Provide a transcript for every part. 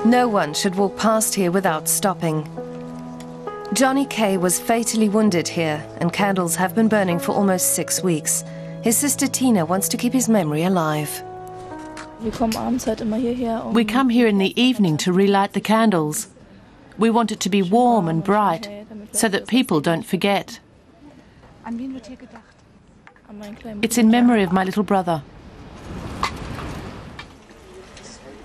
No one should walk past here without stopping. Jonny K was fatally wounded here, and candles have been burning for almost 6 weeks. His sister Tina wants to keep his memory alive. We come here in the evening to relight the candles. We want it to be warm and bright, so that people don't forget. It's in memory of my little brother.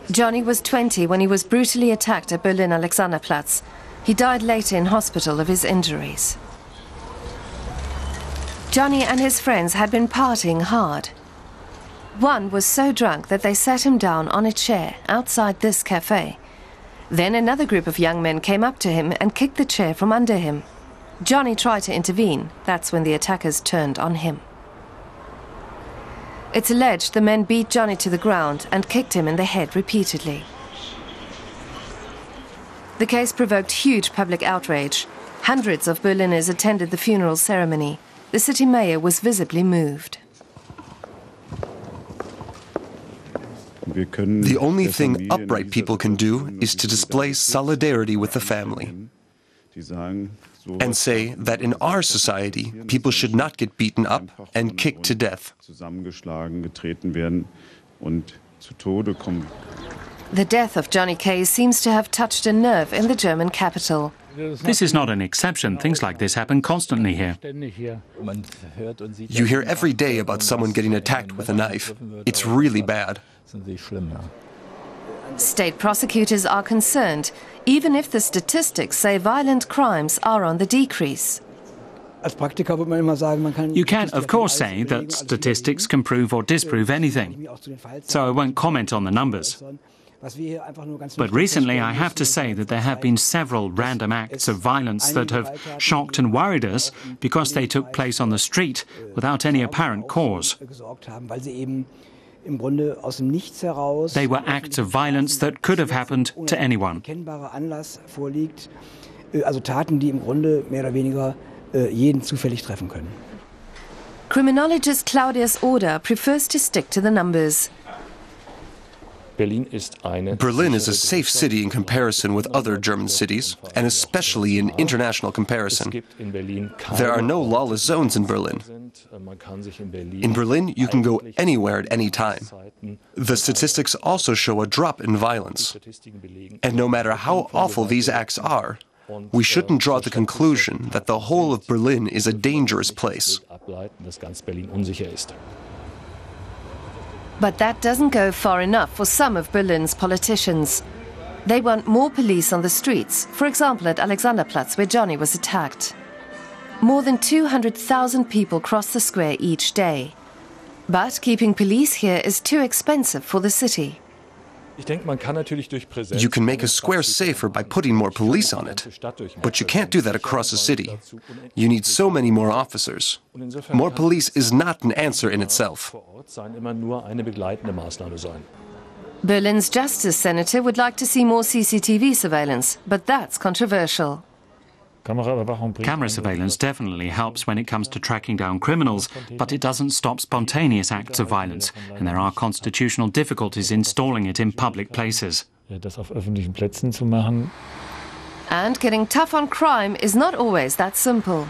Jonny was 20 when he was brutally attacked at Berlin Alexanderplatz. He died later in hospital of his injuries. Jonny and his friends had been partying hard. One was so drunk that they sat him down on a chair outside this cafe. Then another group of young men came up to him and kicked the chair from under him. Jonny tried to intervene. That's when the attackers turned on him. It's alleged the men beat Jonny to the ground and kicked him in the head repeatedly. The case provoked huge public outrage. Hundreds of Berliners attended the funeral ceremony. The city mayor was visibly moved. The only thing upright people can do is to display solidarity with the family and say that in our society, people should not get beaten up and kicked to death. The death of Jonny K seems to have touched a nerve in the German capital. This is not an exception. Things like this happen constantly here. You hear every day about someone getting attacked with a knife. It's really bad. State prosecutors are concerned, even if the statistics say violent crimes are on the decrease. You can, of course, say that statistics can prove or disprove anything. So I won't comment on the numbers. But recently I have to say that there have been several random acts of violence that have shocked and worried us because they took place on the street without any apparent cause. They were acts of violence that could have happened to anyone. Criminologist Claudius Oder prefers to stick to the numbers. Berlin is a safe city in comparison with other German cities, and especially in international comparison. There are no lawless zones in Berlin. In Berlin, you can go anywhere at any time. The statistics also show a drop in violence. And no matter how awful these acts are, we shouldn't draw the conclusion that the whole of Berlin is a dangerous place. But that doesn't go far enough for some of Berlin's politicians. They want more police on the streets, for example at Alexanderplatz, where Jonny was attacked. More than 200,000 people cross the square each day. But keeping police here is too expensive for the city. You can make a square safer by putting more police on it, but you can't do that across a city. You need so many more officers. More police is not an answer in itself. Berlin's Justice Senator would like to see more CCTV surveillance, but that's controversial. Camera surveillance definitely helps when it comes to tracking down criminals, but it doesn't stop spontaneous acts of violence, and there are constitutional difficulties installing it in public places. And getting tough on crime is not always that simple.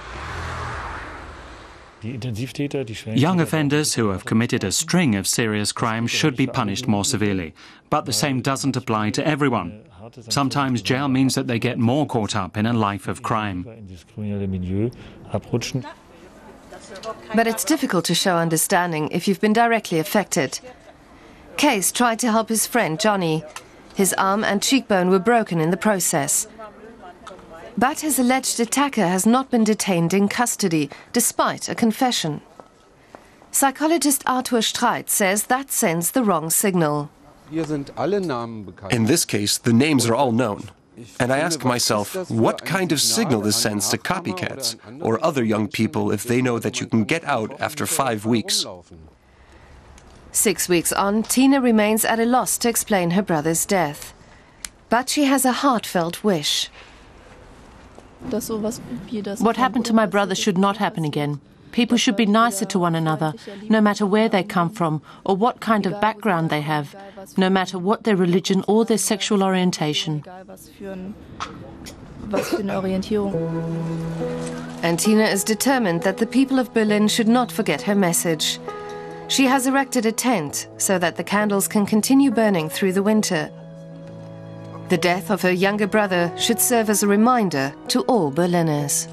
Young offenders who have committed a string of serious crimes should be punished more severely, but the same doesn't apply to everyone. Sometimes jail means that they get more caught up in a life of crime. But it's difficult to show understanding if you've been directly affected. Case tried to help his friend Jonny. His arm and cheekbone were broken in the process. But his alleged attacker has not been detained in custody, despite a confession. Psychologist Arthur Streit says that sends the wrong signal. In this case, the names are all known. And I ask myself, what kind of signal this sends to copycats or other young people if they know that you can get out after 5 weeks? 6 weeks on, Tina remains at a loss to explain her brother's death. But she has a heartfelt wish. What happened to my brother should not happen again. People should be nicer to one another, no matter where they come from or what kind of background they have, no matter what their religion or their sexual orientation. And Tina is determined that the people of Berlin should not forget her message. She has erected a tent so that the candles can continue burning through the winter. The death of her younger brother should serve as a reminder to all Berliners.